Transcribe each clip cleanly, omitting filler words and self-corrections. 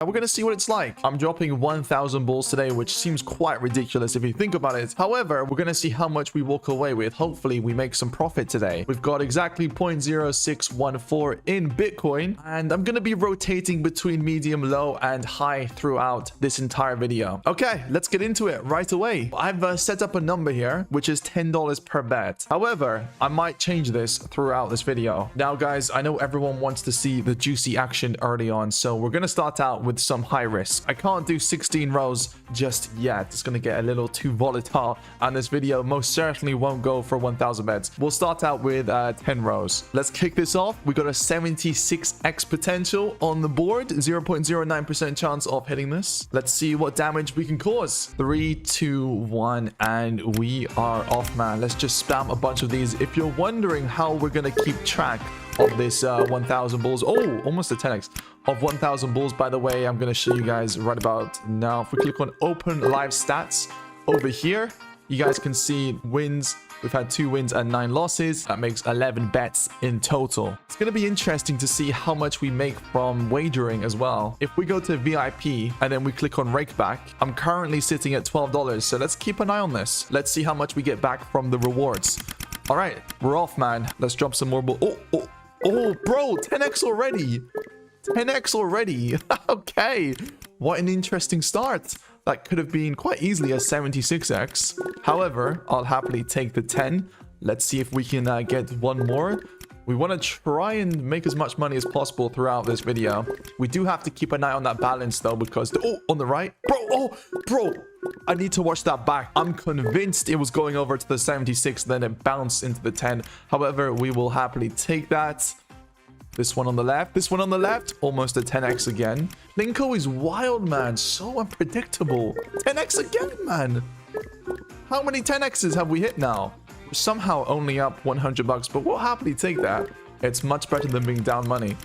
And we're going to see what it's like. I'm dropping 1,000 balls today, which seems quite ridiculous if you think about it. However, we're going to see how much we walk away with. Hopefully, we make some profit today. We've got exactly 0.0614 in Bitcoin. And I'm going to be rotating between medium, low, and high throughout this entire video. Okay, let's get into it right away. I've set up a number here, which is $10 per bet. However, I might change this throughout this video. Now, guys, I know everyone wants to see the juicy action early on. So we're going to start out with some high risk. I can't do 16 rows just yet. It's going to get a little too volatile, and this video most certainly won't go for 1,000 bets. We'll start out with 10 rows. Let's kick this off. We got a 76x potential on the board, 0.09% chance of hitting this. Let's see what damage we can cause. 3, 2, 1, and we are off, man. Let's just spam a bunch of these. If you're wondering how we're going to keep track of this 1,000 balls, oh, almost a 10x of 1,000 balls, by the way, I'm going to show you guys right about now. If we click on open live stats over here, you guys can see wins. We've had 2 wins and 9 losses. That makes 11 bets in total. It's going to be interesting to see how much we make from wagering as well. If we go to VIP and then we click on rakeback, I'm currently sitting at $12. So let's keep an eye on this. Let's see how much we get back from the rewards. All right, we're off, man. Let's drop some more. Oh, bro, 10x already. 10x already. Okay, what an interesting start. That could have been quite easily a 76x. However, I'll happily take the 10. Let's see if we can get one more. We want to try and make as much money as possible throughout this video. We do have to keep an eye on that balance though, because on the right, bro, I need to watch that back. I'm convinced it was going over to the 76, then it bounced into the 10. However, we will happily take that. This one on the left, almost a 10x again. PLINKO is wild, man. So unpredictable. 10x again, man. How many 10x's have we hit now? We're somehow only up 100 bucks, but we'll happily take that. It's much better than being down money.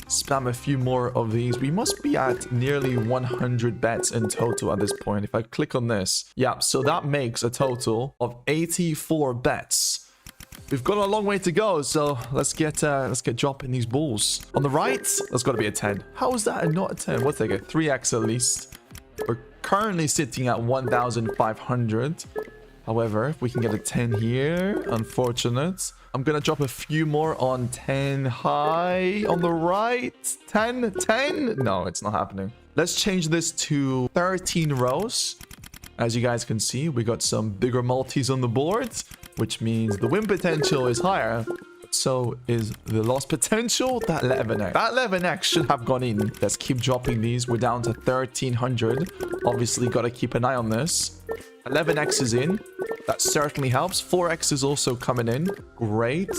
Spam a few more of these. We must be at nearly 100 bets in total at this point. If I click on this, yeah, so that makes a total of 84 bets. We've got a long way to go, so let's get dropping these balls. On the right, that's got to be a 10. How is that not a 10? We'll take a 3x at least. We're currently sitting at 1,500. However, if we can get a 10 here, unfortunate. I'm going to drop a few more on 10 high on the right. 10. No, it's not happening. Let's change this to 13 rows. As you guys can see, we got some bigger multis on the board, which means the win potential is higher. So is the loss potential. That 11x. That 11x should have gone in. Let's keep dropping these. We're down to 1,300. Obviously, got to keep an eye on this. 11x is in. That certainly helps. 4x is also coming in. Great.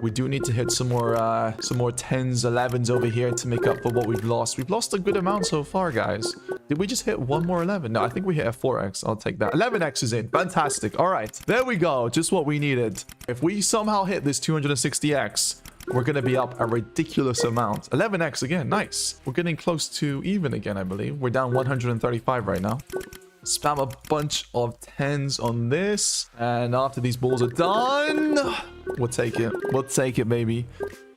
We do need to hit some more 10s, 11s over here to make up for what we've lost. We've lost a good amount so far, guys. Did we just hit one more 11? No, I think we hit a 4x. I'll take that. 11x is in. Fantastic. All right. There we go. Just what we needed. If we somehow hit this 260x, we're going to be up a ridiculous amount. 11x again. Nice. We're getting close to even again, I believe. We're down 135 right now. Spam a bunch of 10s on this. And after these balls are done, we'll take it. We'll take it, baby.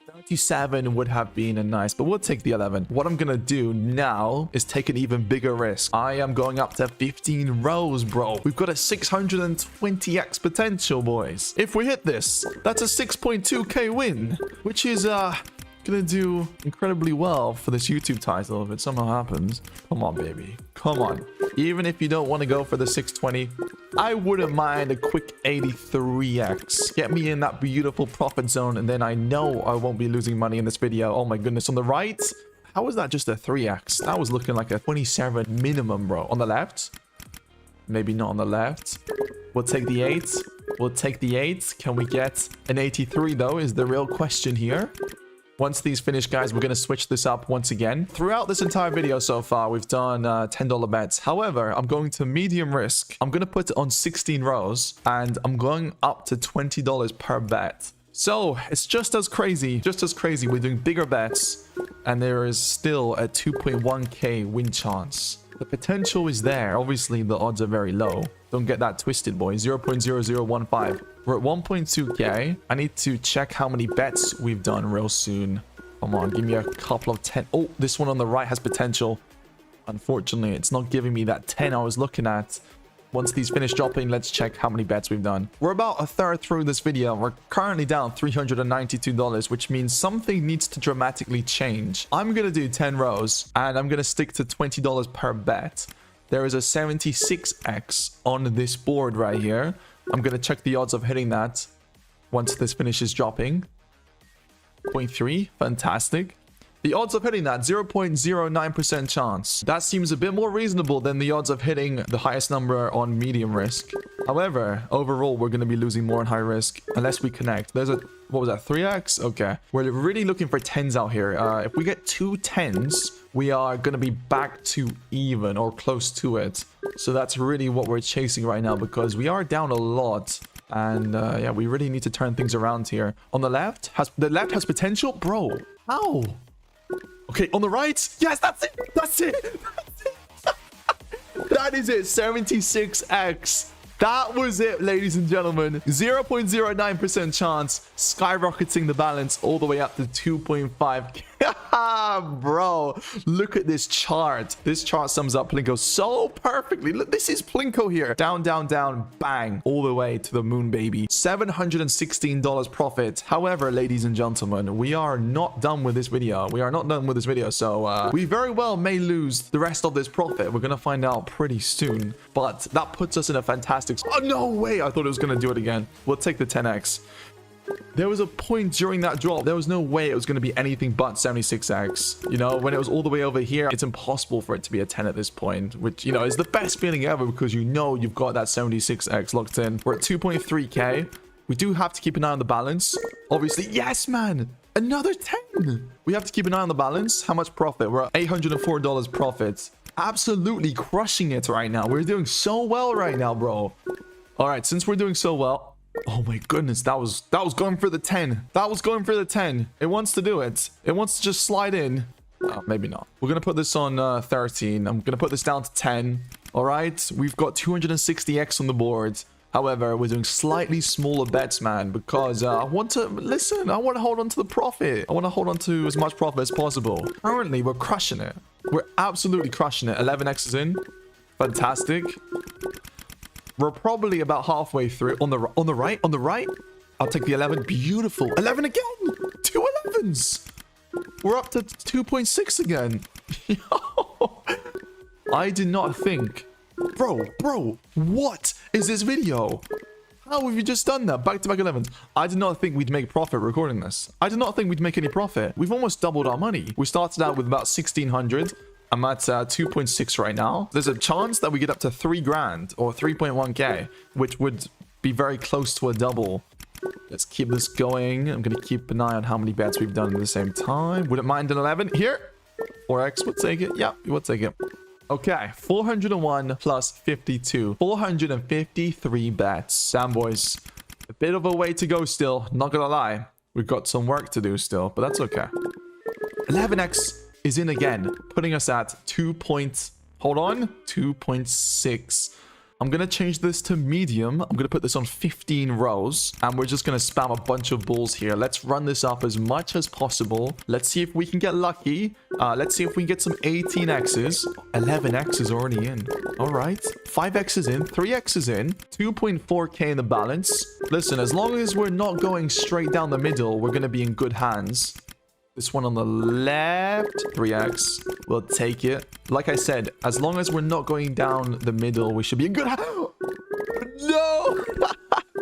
37 would have been a nice, but we'll take the 11. What I'm going to do now is take an even bigger risk. I am going up to 15 rows, bro. We've got a 620x potential, boys. If we hit this, that's a 6.2k win, which is gonna do incredibly well for this YouTube title if it somehow happens. Come on, baby. Come on. Even if you don't want to go for the 620, I wouldn't mind a quick 83x. Get me in that beautiful profit zone, and then I know I won't be losing money in this video. Oh my goodness. On the right, how was that just a 3x? That was looking like a 27 minimum, bro. On the left, maybe not on the left. We'll take the 8. We'll take the 8. Can we get an 83 though is the real question here. Once these finish, guys, we're going to switch this up once again. Throughout this entire video so far, we've done $10 bets. However, I'm going to medium risk. I'm going to put it on 16 rows, and I'm going up to $20 per bet. So it's just as crazy. We're doing bigger bets, and there is still a 2.1k win chance. The potential is there. Obviously, the odds are very low. Don't get that twisted, boys. 0.0015. We're at 1.2k. I need to check how many bets we've done real soon. Come on, give me a couple of 10. Oh, this one on the right has potential. Unfortunately, it's not giving me that 10 I was looking at. Once these finish dropping, let's check how many bets we've done. We're about a third through this video. We're currently down $392, which means something needs to dramatically change. I'm going to do 10 rows, and I'm going to stick to $20 per bet. There is a 76x on this board right here. I'm going to check the odds of hitting that once this finishes dropping. 0.3, fantastic. The odds of hitting that, 0.09% chance. That seems a bit more reasonable than the odds of hitting the highest number on medium risk. However, overall, we're going to be losing more on high risk unless we connect. There's a, what was that, 3x? Okay. We're really looking for 10s out here. If we get 2 10s, we are going to be back to even or close to it. So that's really what we're chasing right now because we are down a lot. And yeah, we really need to turn things around here. On the left, the left has potential? Bro, how? Okay, on the right. Yes, that's it. That's it. That's it. That is it. 76x. That was it, ladies and gentlemen. 0.09% chance, skyrocketing the balance all the way up to 2.5. Bro, look at this chart. This chart sums up PLINKO so perfectly. Look, this is PLINKO here. Down, down, down, bang, all the way to the moon, baby. $716 profit. However, ladies and gentlemen, we are not done with this video. We are not done with this video. So we very well may lose the rest of this profit. We're going to find out pretty soon. But that puts us in a fantastic... Oh, no way. I thought it was going to do it again. We'll take the 10x. There was a point during that drop. There was no way it was going to be anything but 76x. You know, when it was all the way over here, it's impossible for it to be a 10 at this point, which, you know, is the best feeling ever because you know you've got that 76x locked in. We're at 2.3k. We do have to keep an eye on the balance. Obviously, yes, man. Another 10. We have to keep an eye on the balance. How much profit? We're at $804 profit. Absolutely crushing it right now. We're doing so well right now, bro. All right, since we're doing so well... Oh my goodness, that was going for the 10. That was going for the 10. It wants to do it. It wants to just slide in. Maybe not. We're going to put this on 13. I'm going to put this down to 10. All right, we've got 260x on the board. However, we're doing slightly smaller bets, man, because I want to... Listen, I want to hold on to the profit. I want to hold on to as much profit as possible. Currently, we're crushing it. We're absolutely crushing it. 11x is in. Fantastic. We're probably about halfway through. On the right. I'll take the 11. Beautiful. 11 again. 2 11s. We're up to 2.6 again. Yo. I did not think. Bro, what is this video? How have you just done that? Back-to-back 11s. I did not think we'd make profit recording this. I did not think we'd make any profit. We've almost doubled our money. We started out with about 1,600. I'm at 2.6 right now. There's a chance that we get up to 3 grand or 3.1k, which would be very close to a double. Let's keep this going. I'm going to keep an eye on how many bets we've done at the same time. Wouldn't mind an 11 here. 4x, we'll take it. Yeah, we'll take it. Okay, 401 plus 52. 453 bets. Damn, boys. A bit of a way to go still. Not going to lie. We've got some work to do still, but that's okay. 11x. Is in again, putting us at 2.6. I'm going to change this to medium. I'm going to put this on 15 rows. And we're just going to spam a bunch of balls here. Let's run this up as much as possible. Let's see if we can get lucky. Let's see if we can get some 18x's. 11x is already in. All right. 5x is in. 3x is in. 2.4k in the balance. Listen, as long as we're not going straight down the middle, we're going to be in good hands. This one on the left, 3x. We'll take it. Like I said, as long as we're not going down the middle, we should be in good... No!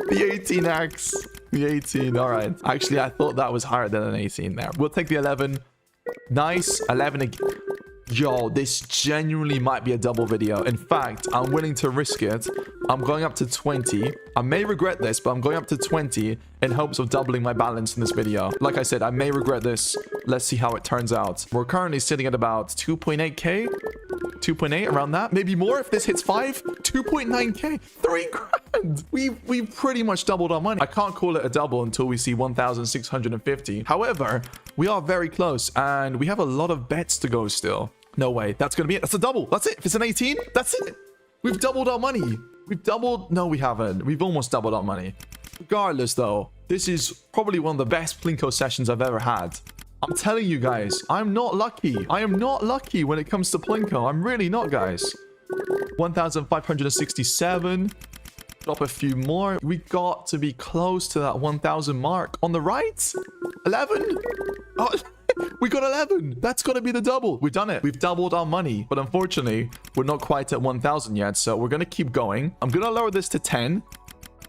The 18x. The 18. All right. Actually, I thought that was higher than an 18 there. We'll take the 11. Nice. 11 again. Yo, this genuinely might be a double video. In fact, I'm willing to risk it. I'm going up to 20. I may regret this, but I'm going up to 20 in hopes of doubling my balance in this video. Like I said, I may regret this. Let's see how it turns out. We're currently sitting at about 2.8k. 2.8, around that. Maybe more if this hits 5. 2.9k. 3 grand. We've pretty much doubled our money. I can't call it a double until we see 1,650. However, we are very close and we have a lot of bets to go still. No way. That's going to be it. That's a double. That's it. If it's an 18, that's it. We've doubled our money. We've doubled... No, we haven't. We've almost doubled our money. Regardless, though, this is probably one of the best PLINKO sessions I've ever had. I'm telling you guys, I'm not lucky. I am not lucky when it comes to PLINKO. I'm really not, guys. 1,567. Drop a few more. We got to be close to that 1,000 mark. On the right? 11? Oh, we got 11. That's got to be the double. We've done it. We've doubled our money. But unfortunately, we're not quite at 1,000 yet. So we're going to keep going. I'm going to lower this to 10.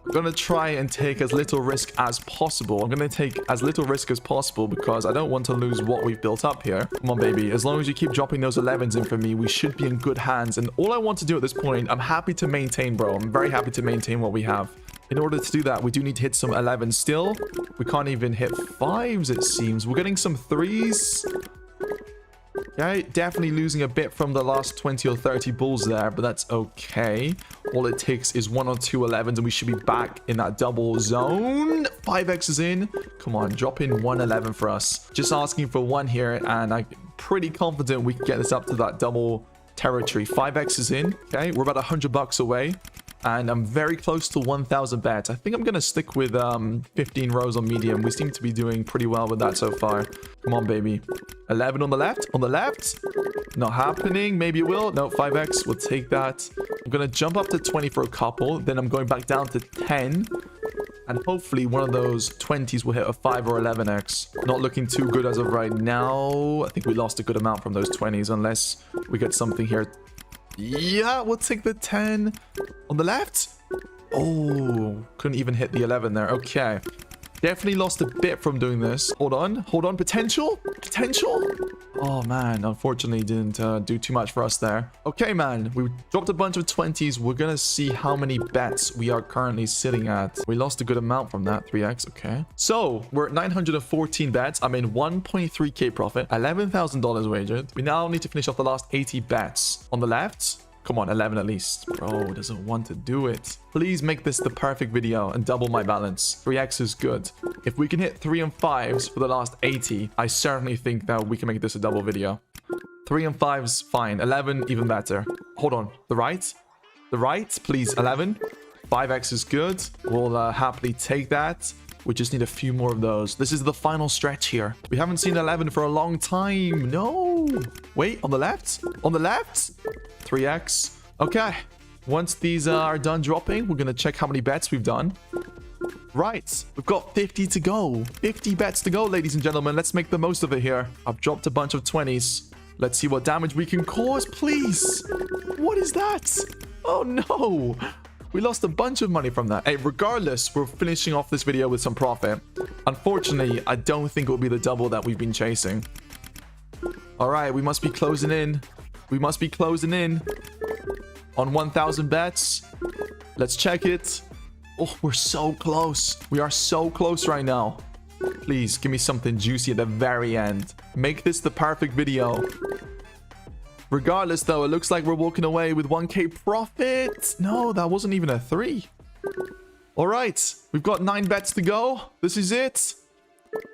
I'm going to try and take as little risk as possible. I'm going to take as little risk as possible because I don't want to lose what we've built up here. Come on, baby. As long as you keep dropping those 11s in for me, we should be in good hands. And all I want to do at this point, I'm happy to maintain, bro. I'm very happy to maintain what we have. In order to do that, we do need to hit some 11s still. We can't even hit 5s, it seems. We're getting some 3s. Okay, definitely losing a bit from the last 20 or 30 bulls there, but that's okay. All it takes is 1 or 2 11s and we should be back in that double zone. 5x is in. Come on, drop in 1 11 for us. Just asking for 1 here, and I'm pretty confident we can get this up to that double territory. 5x is in. Okay, we're about $100 away. And I'm very close to 1,000 bets. I think I'm going to stick with 15 rows on medium. We seem to be doing pretty well with that so far. Come on, baby. 11 on the left. On the left. Not happening. Maybe it will. No, 5x. We'll take that. I'm going to jump up to 20 for a couple. Then I'm going back down to 10. And hopefully one of those 20s will hit a 5 or 11x. Not looking too good as of right now. I think we lost a good amount from those 20s unless we get something here. Yeah, we'll take the 10. On the left? Oh, couldn't even hit the 11 there. Okay. Definitely lost a bit from doing this. Hold on. Hold on. Potential? Potential? Oh, man. Unfortunately, didn't do too much for us there. Okay, man. We dropped a bunch of 20s. We're going to see how many bets we are currently sitting at. We lost a good amount from that. 3x. Okay. So, we're at 914 bets. I'm in 1.3k profit. $11,000 wagered. We now need to finish off the last 80 bets. On the left... Come on, 11 at least. Bro, doesn't want to do it. Please make this the perfect video and double my balance. 3x is good. If we can hit 3 and 5s for the last 80, I certainly think that we can make this a double video. 3 and 5s, fine. 11, even better. Hold on. The right? The right, please. 11. 5x is good. We'll happily take that. We just need a few more of those. This is the final stretch here. We haven't seen 11 for a long time. No. Wait, on the left? On the left? 3x. Okay. Once these are done dropping, we're going to check how many bets we've done. Right. We've got 50 to go. 50 bets to go, ladies and gentlemen. Let's make the most of it here. I've dropped a bunch of 20s. Let's see what damage we can cause, please. What is that? Oh, no. We lost a bunch of money from that. Hey, regardless, we're finishing off this video with some profit. Unfortunately, I don't think it will be the double that we've been chasing. All right, we must be closing in. We must be closing in on 1,000 bets. Let's check it. Oh, we're so close. We are so close right now. Please, give me something juicy at the very end. Make this the perfect video. Regardless, though, it looks like we're walking away with 1k profit. No, that wasn't even a 3. All right. We've got 9 bets to go. This is it.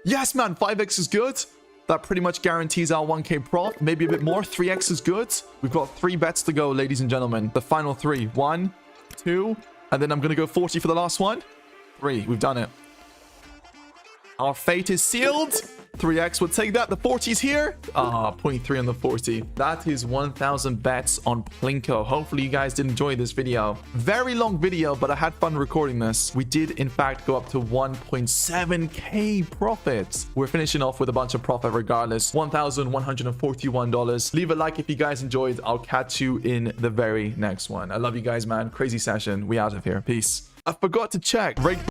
Yes, man. 5x is good. That pretty much guarantees our 1k prof. Maybe a bit more. 3x is good. We've got 3 bets to go, ladies and gentlemen. The final 3. 1, 2, and then I'm going to go 40 for the last one. 3. We've done it. Our fate is sealed. 3x would take that. The 40's here. 0.3 on the 40. That is 1,000 bets on PLINKO. Hopefully you guys did enjoy this video. Very long video, but I had fun recording this. We did, in fact, go up to 1.7k profits. We're finishing off with a bunch of profit regardless. $1,141. Leave a like if you guys enjoyed. I'll catch you in the very next one. I love you guys, man. Crazy session. We out of here. Peace. I forgot to check.